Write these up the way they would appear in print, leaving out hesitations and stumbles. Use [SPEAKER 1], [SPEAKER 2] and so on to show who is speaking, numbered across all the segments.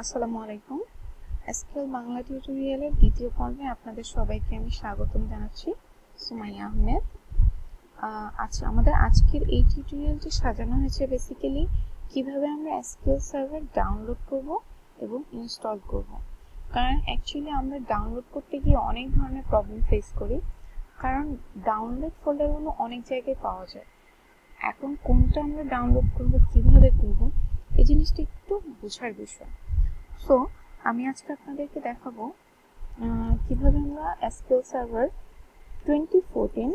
[SPEAKER 1] আসসালামু আলাইকুম। এসকিউএল বাংলা টিউটোরিয়ালের দ্বিতীয় পর্বে আপনাদের সবাইকে আমি স্বাগতম জানাচ্ছি। সুমাইয়া আহমেদ। আচ্ছা, আমাদের আজকের এই টিউটোরিয়ালটি সাজানো হয়েছে বেসিক্যালি কিভাবে আমরা এসকিউএল সার্ভার ডাউনলোড করব এবং ইনস্টল করব। কারণ অ্যাকচুয়ালি আমরা ডাউনলোড করতে গিয়ে অনেক ধরনের প্রবলেম ফেস করি, কারণ ডাউনলোড ফোল্ডারগুলো অনেক জায়গায় পাওয়া যায়। এখন কোনটা আমরা ডাউনলোড করব, কিভাবে করব, এই জিনিসটা একটু বোঝার বিষয়। সো আমি আজকে আপনাদেরকে দেখাবো কিভাবে আমরা এসকিউএল সার্ভার 2014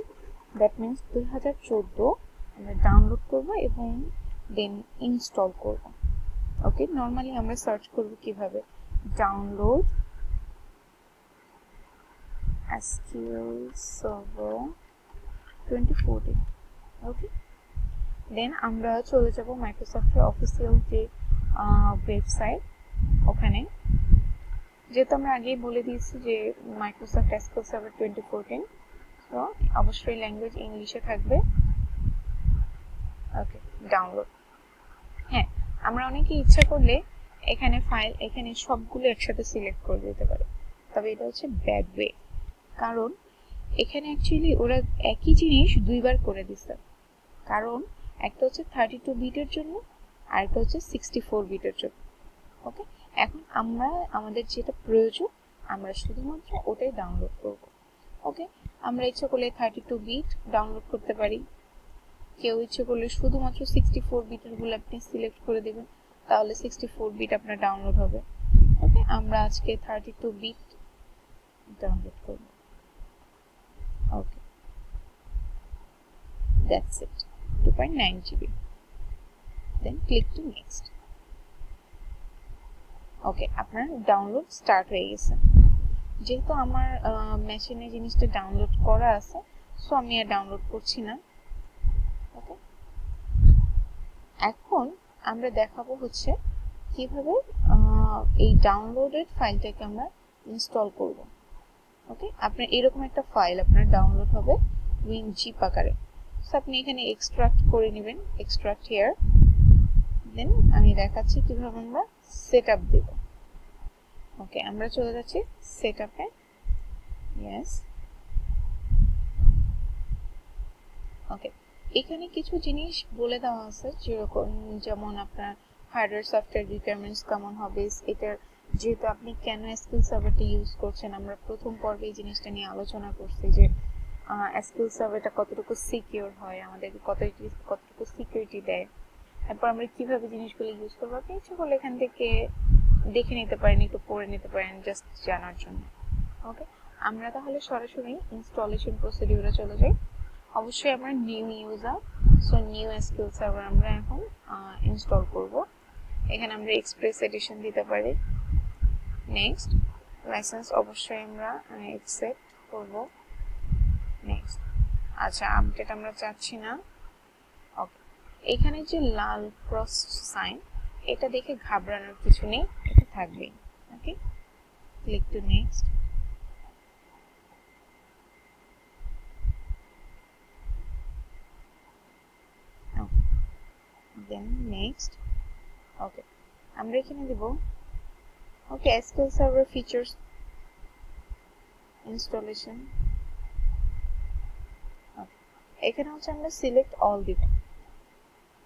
[SPEAKER 1] দ্যাট মিনস 2014 আমরা ডাউনলোড করব এবং দেন ইনস্টল করব। ওকে, নর্মালি আমরা সার্চ করব কিভাবে ডাউনলোড এসকিউএল সার্ভার 2014। ওকে, দেন আমরা চলে যাব মাইক্রোসফটের অফিসিয়াল যে ওয়েবসাইট, ওখানে যেহেতু আমরা আগেই বলে দিয়েছি যে মাইক্রোসফট এসকিউএল সার্ভার 2014, তো অবশ্যই ল্যাঙ্গুয়েজ ইংলিশে থাকবে। ওকে, ডাউনলোড। হ্যাঁ, আমরা অনেকে ইচ্ছা করলে এখানে ফাইল এখানে সবগুলো একসাথে সিলেক্ট করে দিতে পারি, তবে এটা হচ্ছে ব্যাড ওয়ে। কারণ এখানে অ্যাকচুয়ালি ওরা একই জিনিস দুইবার করে দিচ্ছে। কারণ একটা হচ্ছে 32 বিটের জন্য আর একটা হচ্ছে 64 বিটের জন্য। ওকে, এখন আমরা আমাদের যেটা প্রয়োজন আমরা শুধুমাত্র ওটাই ডাউনলোড করব। ওকে, আমরা ইচ্ছা করলে 32 বিট ডাউনলোড করতে পারি, কেউ ইচ্ছে করলে শুধুমাত্র 64 বিটের গুলো আপনি সিলেক্ট করে দেবেন, তাহলে 64 বিট আপনার ডাউনলোড হবে। ওকে, আমরা আজকে 32 বিট ডাউনলোড করব। Okay, that's it, 2.9 GB. Then click to next. Okay, আপনার ডাউনলোড স্টার্ট হয়ে গেছে। যেহেতু আমার মেশিনে জিনিসটা ডাউনলোড করা আছে, সো আমি আর ডাউনলোড করছি না। ওকে, এখন আমরা দেখাবো হচ্ছে কিভাবে এই ডাউনলোডেড ফাইলটাকে আমরা ইনস্টল করব। ওকে, আপনার এরকম একটা ফাইল আপনার ডাউনলোড হবে WinZip আকারে। সো আপনি এখানে এক্সট্রাক্ট করে নেবেন, এক্সট্রাক্ট হিয়ার। দেন আমি দেখাচ্ছি কিভাবে আমরা সেটআপ দেব। ওকে, আমরা চলে যাচ্ছি সেটআপে। ইয়েস। ওকে, এখানে কিছু জিনিস বলে দেওয়া আছে, যেমন আপনার হার্ডওয়্যার সফটওয়্যার রিকোয়ারমেন্টস কেমন হবে, এটার যেহেতু আপনি কেন এসকিউএল সার্ভারটা ইউজ করছেন। আমরা প্রথম পর্বে এই জিনিসটা নিয়ে আলোচনা করছি যে এসকিউএল সার্ভারটা কতটুকু সিকিউর হয়, আমাদেরকে কতটুকু সিকিউরিটি দেয়, তারপর আমরা কিভাবে জিনিসগুলো ইউজ করবো। আপনি ইচ্ছে করলে এখান থেকে দেখে নিতে পারেন, একটু পড়ে নিতে পারেন জাস্ট জানার জন্য। ওকে, আমরা তাহলে সরাসরি ইনস্টলেশন প্রসিডিউরে চলে যাই। অবশ্যই আমরা new user, so new SQL server আমরা এখন ইনস্টল করব। এখানে আমরা এক্সপ্রেস এডিশন দিতে পারি। নেক্সট, লাইসেন্স অবশ্যই আমরা অ্যাকসেপ্ট করব। নেক্সট, আচ্ছা আপডেট আমরা চাচ্ছি না। ওকে, এখানে যে লাল ক্রস সাইন, এটা দেখে ঘাবড়ানোর কিছু নেই, এটা থাকবেই। Okay, click to next. Then next. Okay, আমরা এখানে দেব okay SQL server features installation. এখানে হচ্ছে আমরা সিলেক্ট অল দিব।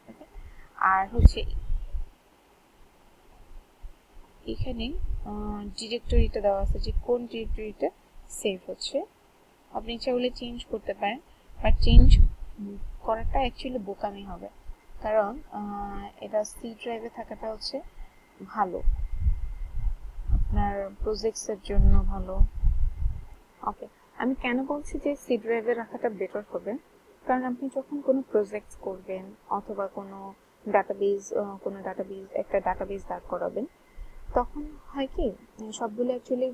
[SPEAKER 1] ওকে, আর হচ্ছে এখানে ডিরেক্টরিটা দেওয়া আছে যে কোন ডিরেক্টরিটা সেভ হচ্ছে। আপনি ইচ্ছা করলে চেঞ্জ করতে পারেন, বাট চেঞ্জ করাটা অ্যাকচুয়ালি বোকামি হবে, কারণ এটা সি ড্রাইভে থাকাটা হচ্ছে ভালো, আপনার প্রজেক্টসের জন্য ভালো। ওকে, আমি কেন বলছি যে সি ড্রাইভে রাখাটা বেটার হবে, কারণ আপনি যখন কোনো প্রজেক্টস করবেন অথবা কোনো ডাটাবেজ একটা ডাটাবেজ দাঁড় করাবেন, তখন হয় কি সবগুলো অ্যাকচুয়ালি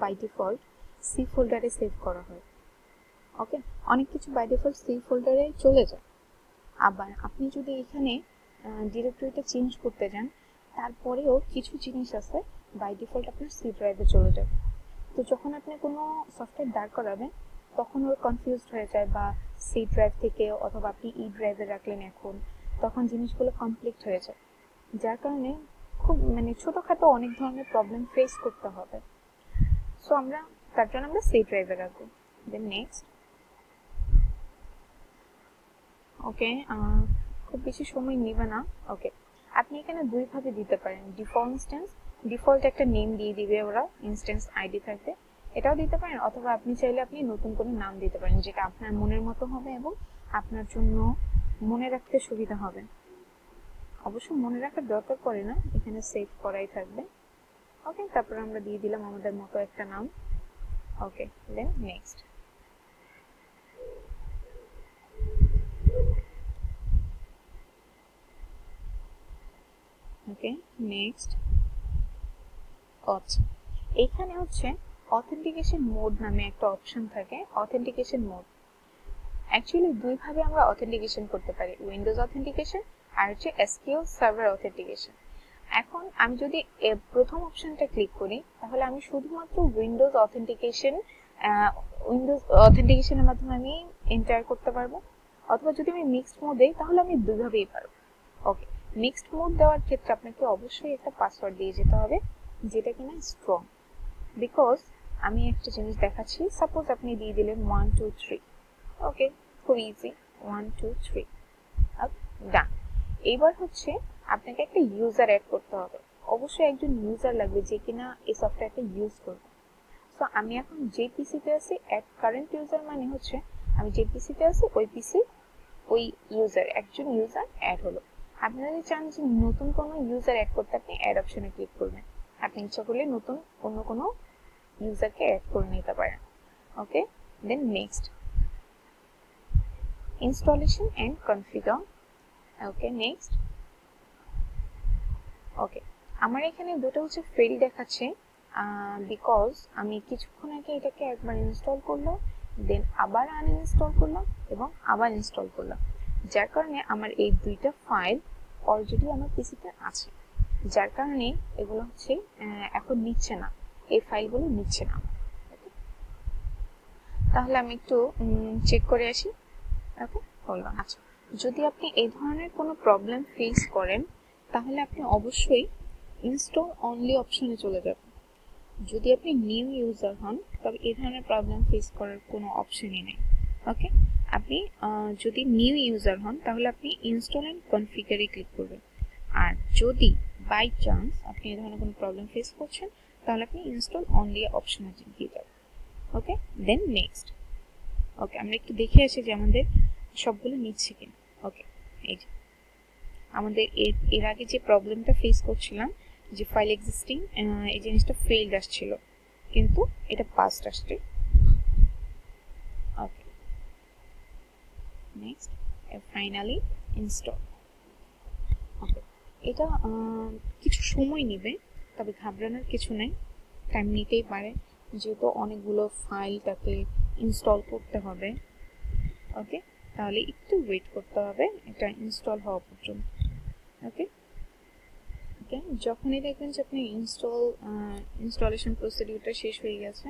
[SPEAKER 1] বাই ডিফল্ট সি ফোল্ডারে সেভ করা হয়। ওকে, অনেক কিছু বাই ডিফল্ট সি ফোল্ডারে চলে যায়। আবার আপনি যদি এখানে ডিরেক্টরিটা চেঞ্জ করতে যান, তারপরেও কিছু জিনিস আছে বাই ডিফল্ট আপনার সি ড্রাইভে চলে যাবে। তো যখন আপনি কোনো সফটওয়্যার দাঁড় করাবেন, তখন ওর কনফিউজড হয়ে যায়, বা সি ড্রাইভ থেকে অথবা আপনি ই ড্রাইভে রাখলেন এখন, তখন জিনিসগুলো কমপ্লিট হয়ে যায়, যার কারণে খুব মানে ছোটখাটো অনেক ধরনের প্রবলেম ফেস করতে হবে। সো আমরা তার জন্য আমরা সি ড্রাইভে রাখবো। দেন নেক্সট। ওকে, খুব বেশি সময় নেবে না। ওকে, আপনি এখানে দুইভাবে দিতে পারেন, ডিফল্ট ইনস্ট্যান্স, ডিফল্ট একটা নেম দিয়ে দিবে ওরা, ইনস্ট্যান্স আইডি থাকবে, এটাও দিতে পারেন, অথবা আপনি চাইলে আপনি নতুন কোনো নাম দিতে পারেন যেটা আপনার মনের মতো হবে এবং আপনার জন্য মনে রাখতে সুবিধা হবে। অবশ্য মনে রাখার দরকার পড়ে না, এখানে সেভ করাই থাকবে। ওকে, তারপর আমরা দিয়ে দিলাম আমাদের মতো একটা নাম। ওকে, দেন নেক্সট। ওকে, নেক্সট। আচ্ছা, এখানে হচ্ছে অথেন্টিকেশন মোড নামে একটা অপশন থাকে। অথেন্টিকেশন মোড অ্যাকচুয়ালি দুইভাবে আমরা অথেন্টিকেশন করতে পারি, উইন্ডোজ অথেন্টিকেশন আর হচ্ছে এসকিউএল সার্ভার অথেন্টিকেশন। এখন আমি যদি প্রথম অপশনটা ক্লিক করি তাহলে আমি শুধুমাত্র উইন্ডোজ অথেন্টিকেশনের মাধ্যমে আমি এন্টার করতে পারবো, অথবা যদি আমি মিক্সড মোড দেই তাহলে আমি দুইভাবেই পারবো। ওকে, মিক্সড মোড দেওয়ার ক্ষেত্রে আপনাকে অবশ্যই একটা পাসওয়ার্ড দিয়ে যেতে হবে যেটা কিনা স্ট্রং, বিকজ আমি একটা জিনিস দেখাচ্ছি। সাপোজ আপনি দিয়ে দিলেন 1 2 3। ওকে, খুব ইজি, 1 2 3, ডান। এইবার হচ্ছে আপনাকে একটা ইউজার অ্যাড করতে হবে, অবশ্যই একজন ইউজার লাগবে যে কিনা এই সফটওয়্যারটা ইউজ করবে। সো আমি এখন যে পিসিতে আছি, অ্যাড কারেন্ট ইউজার মানে হচ্ছে আমি যে পিসিতে আছি ওই পিসি ওই ইউজার, একজন ইউজার অ্যাড হলো। আপনি যদি চান যে নতুন কোনো ইউজার অ্যাড করতে, আপনি অ্যাড অপশনে ক্লিক করবেন, আপনি ইচ্ছা করলে নতুন অন্য কোনো ইউজারকে অ্যাড করে নিতে পারেন। Okay, then next, installation and configure. Okay, next. Okay, আমার এখানে দুটো হচ্ছে ফেল দেখাচ্ছে বিকজ আমি কিছুক্ষণ আগে এটাকে একবার ইনস্টল করলাম, দেন আবার আনইনস্টল করলাম এবং আবার ইনস্টল করলাম, যার কারণে আমার এই দুইটা ফাইল অলরেডি আমার পিসিতে আছে, যার কারণে এগুলো হচ্ছে এখন নিচ্ছে না, এই ফাইলগুলো নিচ্ছে না। তাহলে আমি একটু চেক করে আসি। ওকে, বললাম। আচ্ছা, যদি আপনি এই ধরনের কোনো প্রবলেম ফেস করেন তাহলে আপনি অবশ্যই ইনস্টল অনলি অপশনে চলে যাবেন। যদি আপনি নিউ ইউজার হন তবে এই ধরনের প্রবলেম ফেস করার কোনো অপশনই নেই। ওকে, আপনি যদি নিউ ইউজার হন তাহলে আপনি ইনস্টল এন্ড কনফিগারে ক্লিক করবেন, আর যদি বাই চান্স আপনি এই ধরনের কোনো প্রবলেম ফেস করছেন তাহলে আপনি ইনস্টল অনলি অপশনে দিয়ে যাবেন। ওকে, দেন নেক্সট। ওকে, আমরা একটু দেখে আসি যে আমাদের সবগুলো নিচ্ছে কিনা। ওকে, এই যে আমাদের এর আগে যে প্রবলেমটা ফেস করছিলাম যে ফাইল এক্সিস্টিং, এই জিনিসটা ফেইলড আসছিল কিন্তু এটা পাসড আসছে। ওকে, নেক্সট, ফাইনালি ইনস্টল। ওকে, এটা কিছু সময় নেবে, তবে ঘাবড়ানোর কিছু নেই, টাইম নিতেই পারে যেহেতু অনেকগুলো ফাইল তাকে ইনস্টল করতে হবে। ওকে, তাহলে একটু ওয়েট করতে হবে এটা ইনস্টল হওয়া পর্যন্ত। ওকে, ওকে, যখনই দেখবেন যে আপনি ইনস্টলেশন প্রসিডিউরটা শেষ হয়ে গেছে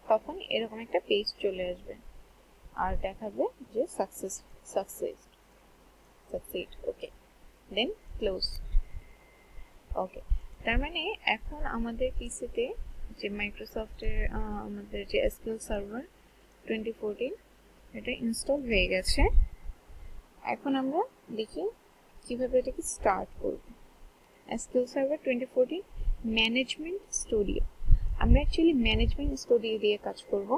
[SPEAKER 1] তখন এরকম একটা পেজ চলে আসবে আর দেখাবে যে সাকসেড। ওকে, দেন ক্লোজ। ওকে, তার মানে এখন আমাদের পিসিতে যে মাইক্রোসফটের আমাদের যে এসকিউএল সার্ভার 2014 এটা ইনস্টল হয়ে গেছে। এখন আমরা দেখি কিভাবে এটাকে স্টার্ট করব। এসকিউএল সার্ভার 2014 ম্যানেজমেন্ট স্টুডিও, আমরা অ্যাকচুয়ালি ম্যানেজমেন্ট স্টুডিও দিয়ে কাজ করব,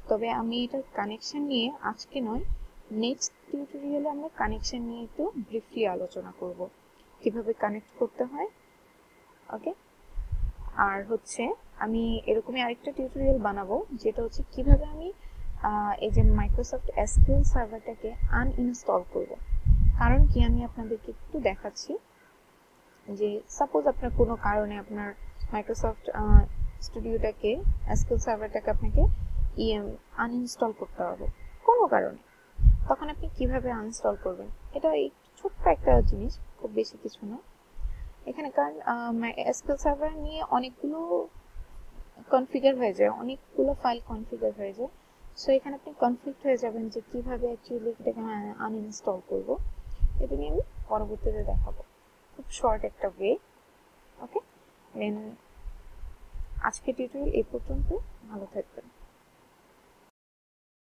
[SPEAKER 1] তবে আমি এটার কানেকশন নিয়ে আজকে নয়, নেক্সট টিউটোরিয়ালে আমরা কানেকশন নিয়ে একটু ব্রিফলি আলোচনা করব কিভাবে কানেক্ট করতে হয়। ওকে, আর হচ্ছে আমি এরকমই আরেকটা টিউটোরিয়াল বানাবো যেটা হচ্ছে কিভাবে আমি এই যে মাইক্রোসফট এসকিউএল সার্ভারটাকে আনইনস্টল করব। কারণ কি আমি আপনাদেরকে একটু দেখাচ্ছি যে সাপোজ আপনার কোনো কারণে আপনার মাইক্রোসফট স্টুডিওটাকে এসকিউএল সার্ভারটাকে আপনাকে আনইনস্টল করতে হবে কোনো কারণে, তখন আপনি কিভাবে আনইনস্টল করবেন। এটা এই ছোট্ট একটা জিনিস, খুব বেশি কিছু না। এখানে কারণ এসকিউএল সার্ভার নিয়ে অনেকগুলো কনফিগার হয়ে যায়, অনেকগুলো ফাইল কনফিগার হয়ে যায়, সো এখানে আপনি কনফিউজড হয়ে যাবেন যে কিভাবে অ্যাকচুয়ালি এটাকে আনইনস্টল করব। এটা নিয়ে আমি পরবর্তীতে দেখাবো, খুব শর্ট একটা ওয়ে দেন আজকে টিউটোরিয়াল এই পর্যন্ত। ভালো থাকবেন।